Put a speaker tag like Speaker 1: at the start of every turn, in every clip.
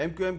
Speaker 1: MQM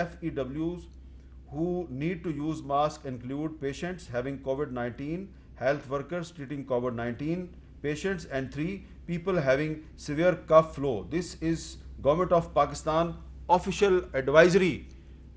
Speaker 1: FEWs who need to use mask include patients having COVID-19, health workers treating COVID-19 patients, and 3 people having severe cough flu. This is Government of Pakistan official advisory.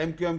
Speaker 1: MQM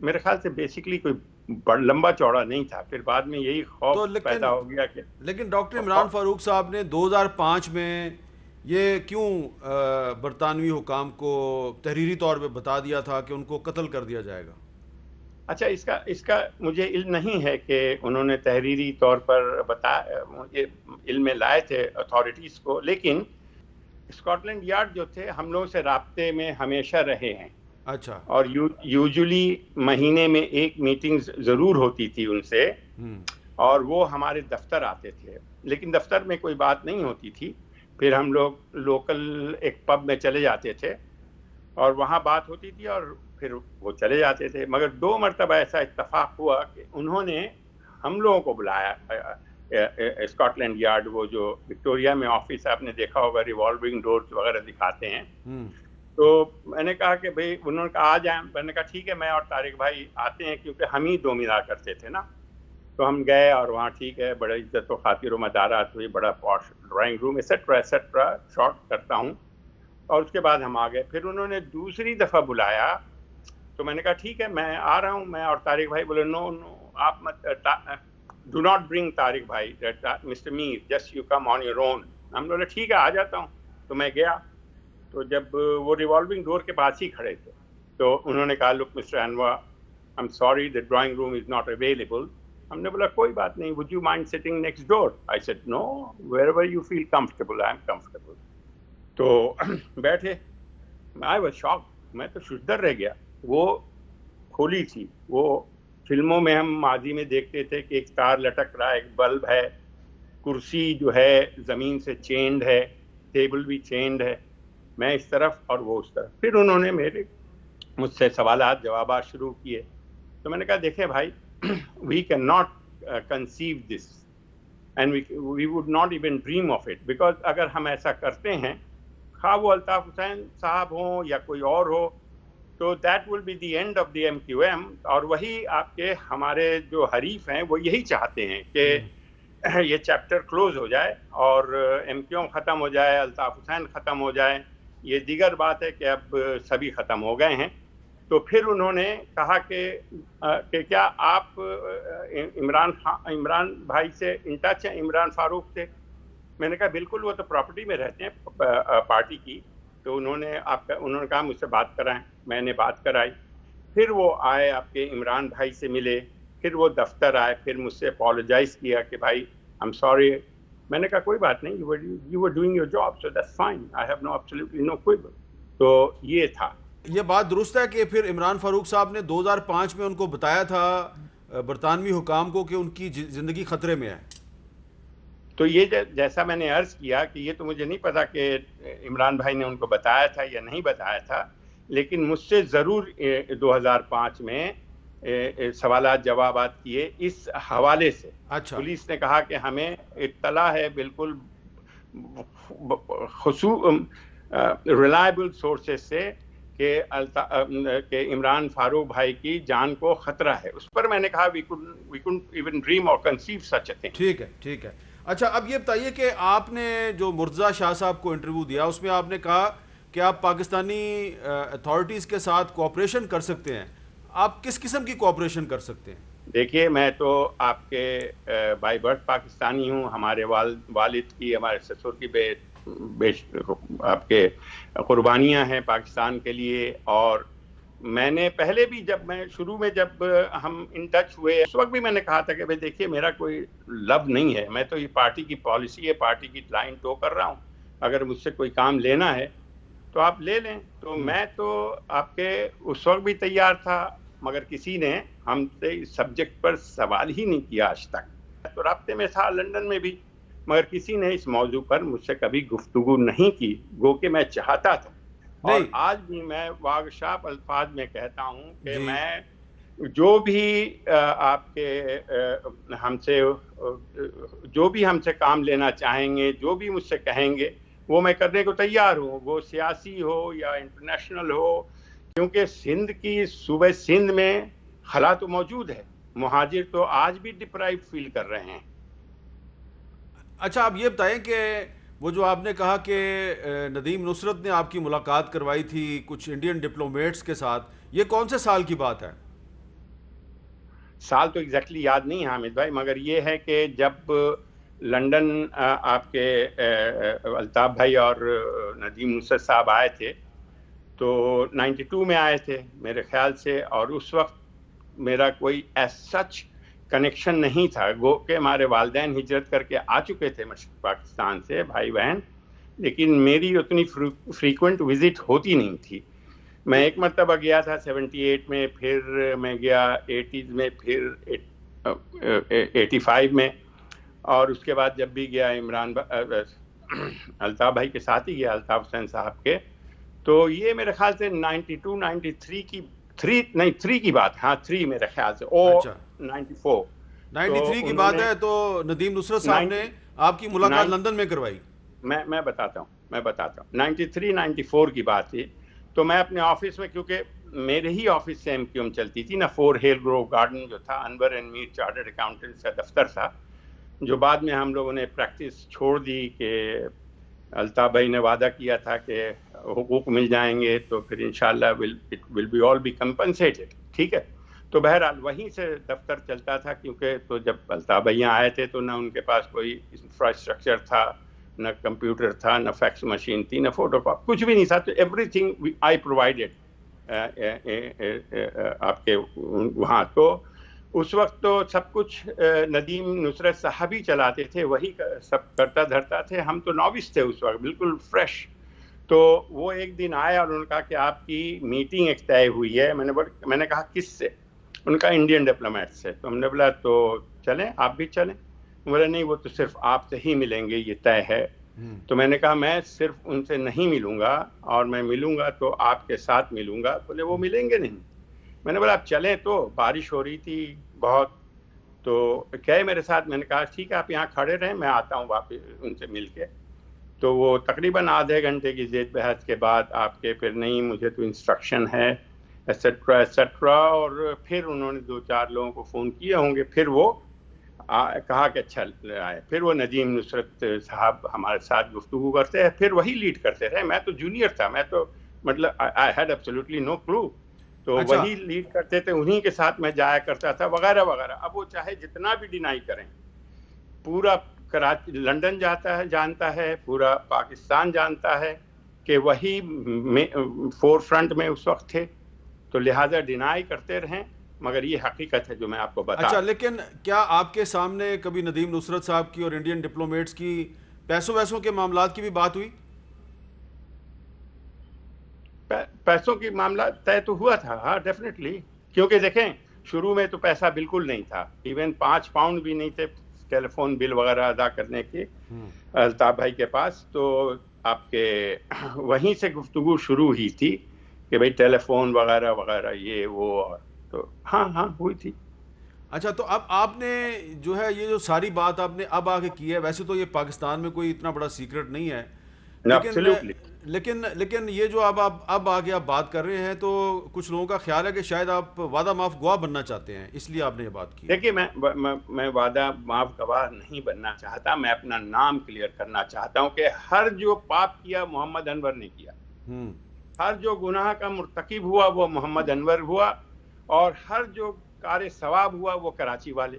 Speaker 2: میرے خیال سے basically کوئی لمبا چوڑا نہیں تھا. پھر بعد میں یہی خوف پیدا ہو گیا کہ
Speaker 1: لیکن ڈاکٹر عمران فاروق صاحب نے 2005 میں یہ کیوں برطانوی حکام کو تحریری طور پہ بتا دیا تھا کہ ان کو قتل کر دیا جائے گا؟
Speaker 2: اچھا، اس کا مجھے علم نہیں ہے کہ انہوں نے تحریری طور پر مجھے علم میں لائے تھے اتھارٹیز کو، لیکن اسکاٹ لینڈ یارڈ جو تھے ہم لوگوں سے رابطے میں ہمیشہ رہے ہیں.
Speaker 1: اچھا.
Speaker 2: اور یوزلی مہینے میں ایک میٹنگ ضرور ہوتی تھی ان سے، اور وہ ہمارے دفتر آتے تھے، لیکن دفتر میں کوئی بات نہیں ہوتی تھی. پھر ہم لوگ لوکل ایک پب میں چلے جاتے تھے اور وہاں بات ہوتی تھی اور پھر وہ چلے جاتے تھے. مگر 2 مرتبہ ایسا اتفاق ہوا کہ انہوں نے ہم لوگوں کو بلایا اسکاٹ لینڈ یارڈ، وہ جو وکٹوریا میں آفس ہے، آپ نے دیکھا ہوگا ریوالونگ ڈورز وغیرہ دکھاتے ہیں. تو میں نے کہا کہ بھئی، انہوں نے کہا آ جائیں. میں نے کہا ٹھیک ہے، میں اور طارق بھائی آتے ہیں، کیونکہ ہم ہی 2 ملا کرتے تھے نا. تو ہم گئے اور وہاں ٹھیک ہے، بڑا عزت و خاطر و مدارات ہوئی، بڑا پوش ڈرائنگ روم ایسٹرا شارٹ کرتا ہوں. اور اس کے بعد ہم آ گئے. پھر انہوں نے دوسری دفعہ بلایا تو میں نے کہا ٹھیک ہے میں آ رہا ہوں. میں اور طارق بھائی بولے نو آپ مت، ڈو ناٹ برنگ طارق بھائی، mister Mir, just you come on your own. ہم بولے ٹھیک ہے آ جاتا ہوں. تو میں گیا، تو جب وہ ریوالونگ ڈور کے پاس ہی کھڑے تھے تو انہوں نے کہا look mister Anwar, I am sorry the drawing room is not available. ہم نے بولا کوئی بات نہیں، would you mind sitting next door? I said no, wherever you feel comfortable, I am comfortable. تو بیٹھے. I was shocked. میں تو ششدر رہ گیا. وہ کھولی تھی، وہ فلموں میں ہم ماضی میں دیکھتے تھے کہ ایک تار لٹک رہا ہے، ایک بلب ہے، کرسی جو ہے زمین سے چینڈ ہے، ٹیبل بھی چینڈ ہے، میں اس طرف اور وہ اس طرف. پھر انہوں نے مجھ سے سوالات جوابات شروع کیے. تو میں نے کہا دیکھیں بھائی، we can not conceive this and we would not even dream of it, because اگر ہم ایسا کرتے ہیں، خواہ وہ الطاف حسین صاحب ہوں یا کوئی اور ہو، تو that will be the end of the MQM. اور وہی آپ کے ہمارے جو حریف ہیں وہ یہی چاہتے ہیں کہ یہ چیپٹر کلوز ہو جائے اور MQM ختم ہو جائے، الطاف حسین ختم ہو جائے. یہ دیگر بات ہے کہ اب سبھی ختم ہو گئے ہیں. تو پھر انہوں نے کہا کہ کیا آپ عمران بھائی سے ان ٹچ ہیں، عمران فاروق سے؟ میں نے کہا بالکل، وہ تو پراپرٹی میں رہتے ہیں پارٹی کی. تو انہوں نے کہا مجھ سے بات کرائیں. میں نے بات کرائی. پھر وہ آئے آپ کے عمران بھائی سے ملے، پھر وہ دفتر آئے، پھر مجھ سے اپولوجائز کیا کہ بھائی آئی ایم سوری. میں نے کہا کوئی بات نہیں، you were doing your job, so that's fine, I have absolutely no quibble. تو یہ تھا.
Speaker 1: یہ بات درست ہے کہ پھر عمران فاروق صاحب نے 2005 میں ان کو بتایا تھا برطانوی حکام کو کہ ان کی زندگی خطرے میں ہے. تو
Speaker 2: یہ جیسا میں نے عرض کیا کہ یہ تو مجھے نہیں پتا کہ عمران بھائی نے ان کو بتایا تھا یا نہیں بتایا تھا، لیکن مجھ سے ضرور 2005 میں سوالات جوابات کیے اس حوالے سے.
Speaker 1: اچھا.
Speaker 2: پولیس نے کہا کہ ہمیں اطلاع ہے بالکل ریلائبل سورسز سے کہ عمران فاروق بھائی کی جان کو خطرہ ہے. اس پر میں نے کہا we couldn't even dream or conceive such a thing.
Speaker 1: ٹھیک ہے ٹھیک ہے. اچھا اب یہ بتائیے کہ آپ نے جو مرتضیٰ شاہ صاحب کو انٹرویو دیا اس میں آپ نے کہا کہ آپ پاکستانی اتھارٹیز کے ساتھ کوآپریشن کر سکتے ہیں. آپ کس قسم کی کوآپریشن کر سکتے ہیں؟
Speaker 2: دیکھیے میں تو آپ کے بائی برتھ پاکستانی ہوں. ہمارے والد کی، ہمارے سسر کی آپ کے قربانیاں ہیں پاکستان کے لیے. اور میں نے پہلے بھی جب ہم ان ٹچ ہوئے اس وقت بھی میں نے کہا تھا کہ بھئی دیکھیے میرا کوئی لب نہیں ہے، میں تو یہ پارٹی کی پالیسی ہے، پارٹی کی لائن ٹو کر رہا ہوں. اگر مجھ سے کوئی کام لینا ہے تو آپ لے لیں. تو میں تو آپ کے اس وقت بھی تیار تھا، مگر کسی نے ہم سے اس سبجیکٹ پر سوال ہی نہیں کیا آج تک. تو رابطے میں تھا لندن میں بھی، مگر کسی نے اس موضوع پر مجھ سے کبھی گفتگو نہیں کی، گو کہ میں چاہتا تھا. اور آج بھی میں واگشاپ الفاظ میں کہتا ہوں کہ میں جو بھی آپ کے ہم سے کام لینا چاہیں گے، جو بھی مجھ سے کہیں گے، وہ میں کرنے کو تیار ہوں، وہ سیاسی ہو یا انٹرنیشنل ہو. کیونکہ سندھ کی صوبہ سندھ میں خلا تو موجود ہے، مہاجر تو آج بھی ڈپرائیو فیل کر رہے ہیں.
Speaker 1: اچھا آپ یہ بتائیں کہ وہ جو آپ نے کہا کہ ندیم نصرت نے آپ کی ملاقات کروائی تھی کچھ انڈین ڈپلومیٹس کے ساتھ، یہ کون سے سال کی بات ہے؟
Speaker 2: سال تو ایگزیکٹلی یاد نہیں ہے حامد بھائی، مگر یہ ہے کہ جب لنڈن آپ کے الطاف بھائی اور ندیم نصرت صاحب آئے تھے تو 92 میں آئے تھے میرے خیال سے، اور اس وقت میرا کوئی ایز سچ کنیکشن نہیں تھا، گو کہ ہمارے والدین ہجرت کر کے آ چکے تھے مشرق پاکستان سے بھائی بہن، لیکن میری اتنی فریکوینٹ وزٹ ہوتی نہیں تھی. میں ایک مرتبہ گیا تھا 78 میں، پھر میں گیا 80s میں، پھر 85 میں، اور اس کے بعد جب بھی گیا الطاف بھائی کے ساتھ ہی گیا، الطاف حسین صاحب کے. تو یہ میرے خیال سے 92 93 کی 3 کی بات، ہاں 3 میرے خیال سے، او
Speaker 1: 93 کی بات ہے. تو ندیم نصرت صاحب نے آپ کی ملاقات لندن میں کروائی؟
Speaker 2: میں بتاتا ہوں 93 94 کی بات تھی. تو میں اپنے آفس میں، کیونکہ میرے ہی آفس سے ایم کیو ایم چلتی تھی نا، 4 ہیل گروو گارڈن جو تھا، انور اینڈ میر چارٹرڈ اکاؤنٹنٹس کا دفتر تھا، جو بعد میں ہم لوگوں نے پریکٹس چھوڑ دی کہ الطاف بھائی نے وعدہ کیا تھا کہ حقوق مل جائیں گے تو پھر انشاءاللہ will be all be compensated. ٹھیک ہے، تو بہرحال وہیں سے دفتر چلتا تھا، کیونکہ تو جب الطاف بھائی آئے تھے تو نہ ان کے پاس کوئی انفراسٹرکچر تھا، نہ کمپیوٹر تھا، نہ فیکس مشین تھی، نہ فوٹو کاپی، کچھ بھی نہیں تھا. تو ایوری تھنگ آئی پرووائڈیڈ آپ کے وہاں. تو اس وقت تو سب کچھ ندیم نصرت صاحب ہی چلاتے تھے، وہی سب کرتا دھرتا تھے. ہم تو نووس تھے اس وقت، بالکل فریش. تو وہ ایک دن آیا اور انہوں نے کہا کہ آپ کی میٹنگ ایک طے ہوئی ہے. میں نے کہا کس سے؟ ان کا انڈین ڈپلومیٹ سے. تو ہم نے بولا تو چلیں، آپ بھی چلیں. بولے نہیں، وہ تو صرف آپ سے ہی ملیں گے، یہ طے ہے. تو میں نے کہا میں صرف ان سے نہیں ملوں گا، اور میں ملوں گا تو آپ کے ساتھ ملوں گا. بولے وہ ملیں گے نہیں. میں نے بولا آپ چلیں. تو بارش ہو رہی تھی بہت، تو کہے میرے ساتھ. میں نے کہا ٹھیک ہے، آپ یہاں کھڑے رہیں، میں آتا ہوں واپس ان سے مل کے. تو وہ تقریباً آدھے گھنٹے کی زید بحث کے بعد آپ کے پھر نہیں، مجھے تو انسٹرکشن ہے ایٹسٹرا ایٹسٹرا. اور پھر انہوں نے 2-4 لوگوں کو فون کیے ہوں گے، پھر وہ کہا کہ اچھا آئے. پھر وہ ندیم نصرت صاحب ہمارے ساتھ گفتگو کرتے ہیں، پھر وہی لیڈ کرتے رہے. میں تو جونیئر تھا، میں تو مطلب آئی ہیڈ ایبسولوٹلی نو کلو. تو وہی لیڈ کرتے تھے، انہی کے ساتھ میں جایا کرتا تھا وغیرہ وغیرہ. اب وہ چاہے جتنا بھی ڈینائی کریں، پورا کراچی لنڈن جانتا ہے، پورا پاکستان جانتا ہے کہ وہی فور فرنٹ میں اس وقت تھے. تو لہٰذا ڈینائی کرتے رہیں، مگر یہ حقیقت ہے جو میں آپ کو بتا.
Speaker 1: اچھا، لیکن کیا آپ کے سامنے کبھی ندیم نصرت صاحب کی اور انڈین ڈپلومیٹس کی پیسوں کے معاملات کی بھی بات ہوئی؟
Speaker 2: پیسوں کی معاملات طے تو ہوا تھا، ہاں ڈیفینیٹلی. کیونکہ دیکھیں شروع میں تو پیسہ بالکل نہیں تھا، ایون 5 پاؤنڈ بھی نہیں تھے ٹیلی فون بل وغیرہ ادا کرنے کے الطاف بھائی کے پاس. تو آپ کے وہیں سے گفتگو شروع ہی تھی کہ بھئی ٹیلی فون وغیرہ وغیرہ یہ وہ. تو ہاں ہوئی تھی.
Speaker 1: اچھا، تو اب آپ نے جو ہے یہ جو ساری بات آپ نے اب آگے کی ہے، ویسے تو یہ پاکستان میں کوئی اتنا بڑا سیکرٹ نہیں ہے، لیکن یہ جو اب آگے آپ بات کر رہے ہیں، تو کچھ لوگوں کا خیال ہے کہ شاید آپ وعدہ معاف گواہ بننا چاہتے ہیں، اس لیے آپ نے یہ بات کی.
Speaker 2: دیکھیے میں وعدہ معاف گواہ نہیں بننا چاہتا، میں اپنا نام کلیئر کرنا چاہتا ہوں کہ ہر جو پاپ کیا محمد انور نے کیا، ہر جو گناہ کا مرتکب ہوا وہ محمد انور ہوا، اور ہر جو کار ثواب ہوا وہ کراچی والے.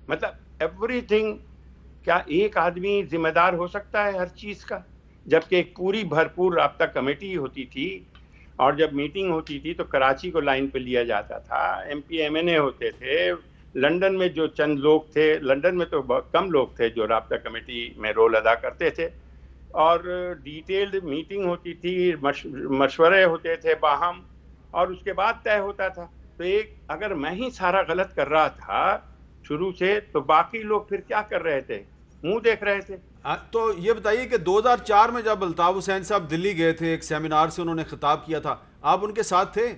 Speaker 2: مطلب ایوری تھنگ. کیا ایک آدمی ذمہ دار ہو سکتا ہے ہر چیز کا؟ جبکہ ایک پوری بھرپور رابطہ کمیٹی ہوتی تھی، اور جب میٹنگ ہوتی تھی تو کراچی کو لائن پہ لیا جاتا تھا، ایم پی ایم این اے ہوتے تھے. لنڈن میں جو چند لوگ تھے، لنڈن میں تو بہت کم لوگ تھے جو رابطہ کمیٹی میں رول ادا کرتے تھے، اور ڈیٹیلڈ میٹنگ ہوتی تھی، مشورے ہوتے تھے باہم، اور اس کے بعد طے ہوتا تھا. تو اگر میں ہی سارا غلط کر رہا تھا شروع سے، تو باقی لوگ پھر کیا کر رہے تھے؟ منہ دیکھ رہے تھے.
Speaker 1: تو یہ بتائیے کہ 2004 میں جب الطاف حسین صاحب دلی گئے تھے، ایک سیمینار سے انہوں نے خطاب کیا تھا، آپ ان کے ساتھ تھے؟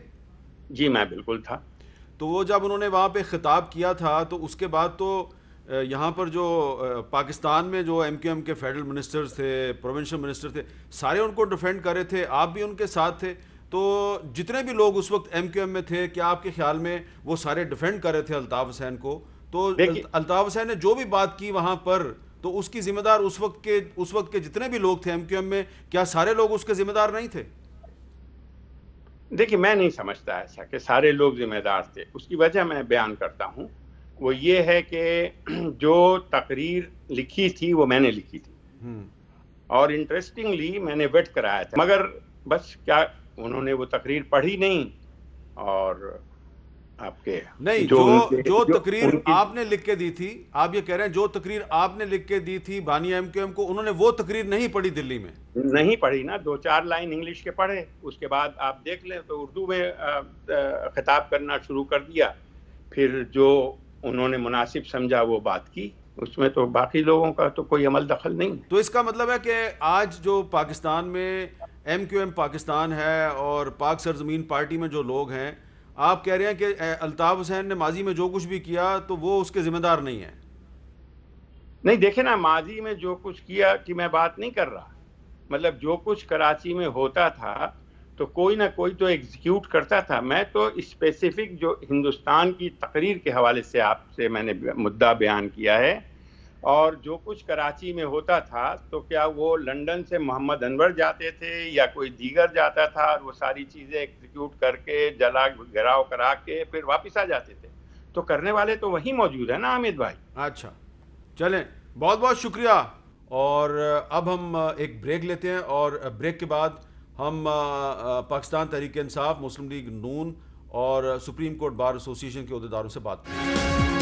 Speaker 2: جی میں بالکل تھا.
Speaker 1: تو وہ جب انہوں نے وہاں پہ خطاب کیا تھا، تو اس کے بعد تو یہاں پر جو پاکستان میں جو ایم کیو ایم کے فیڈرل منسٹرز تھے، پروونشل منسٹر تھے، سارے ان کو ڈیفینڈ کر رہے تھے، آپ بھی ان کے ساتھ تھے. تو جتنے بھی لوگ اس وقت ایم کیو ایم میں تھے، کیا آپ کے خیال میں وہ سارے ڈیفینڈ کر رہے تھے الطاف حسین کو؟ تو الطاف حسین نے جو بھی بات کی وہاں پر، تو اس کی ذمہ دار اس وقت کے جتنے بھی لوگ تھے ایم کیو ایم میں، کیا سارے لوگ اس کے ذمہ دار نہیں تھے؟
Speaker 2: دیکھیے میں نہیں سمجھتا ایسا کہ سارے لوگ ذمہ دار تھے. اس کی وجہ میں بیان کرتا ہوں. وہ یہ ہے کہ جو تقریر لکھی تھی وہ میں نے لکھی تھی, اور انٹرسٹنگلی میں نے ویٹ کرایا تھا, مگر بس کیا انہوں نے وہ تقریر پڑھی نہیں, اور آپ کے
Speaker 1: نہیں, جو تقریر آپ نے لکھ کے دی تھی, آپ یہ کہہ رہے ہیں جو تقریر آپ نے لکھ کے دی تھی بانی ایم کیو ایم کو, انہوں نے وہ تقریر نہیں پڑھی دلی میں؟
Speaker 2: نہیں پڑھی نا, 2-4 لائن انگلش کے پڑھے, اس کے بعد آپ دیکھ لیں تو اردو میں خطاب کرنا شروع کر دیا, پھر جو انہوں نے مناسب سمجھا وہ بات کی, اس میں تو باقی لوگوں کا تو کوئی عمل دخل نہیں.
Speaker 1: تو اس کا مطلب ہے کہ آج جو پاکستان میں ایم کیو ایم پاکستان ہے اور پاک سرزمین پارٹی میں جو لوگ ہیں, آپ کہہ رہے ہیں کہ الطاف حسین نے ماضی میں جو کچھ بھی کیا تو وہ اس کے ذمہ دار نہیں ہیں؟
Speaker 2: نہیں, دیکھیں نا, ماضی میں جو کچھ کیا کی میں بات نہیں کر رہا, مطلب جو کچھ کراچی میں ہوتا تھا تو کوئی نہ کوئی تو ایگزیکیوٹ کرتا تھا. میں تو اسپیسیفک جو ہندوستان کی تقریر کے حوالے سے آپ سے میں نے مدعا بیان کیا ہے, اور جو کچھ کراچی میں ہوتا تھا تو کیا وہ لنڈن سے محمد انور جاتے تھے یا کوئی دیگر جاتا تھا اور وہ ساری چیزیں ایگزیکیوٹ کر کے جلا گھراؤ کرا کے پھر واپس آ جاتے تھے؟ تو کرنے والے تو وہی موجود ہیں نا حامد بھائی.
Speaker 1: اچھا, چلیں, بہت بہت شکریہ. اور اب ہم ایک بریک لیتے ہیں, اور بریک کے بعد ہم پاکستان تحریک انصاف, مسلم لیگ نون اور سپریم کورٹ بار ایسوسی ایشن کے عہدیداروں سے بات کریں گے.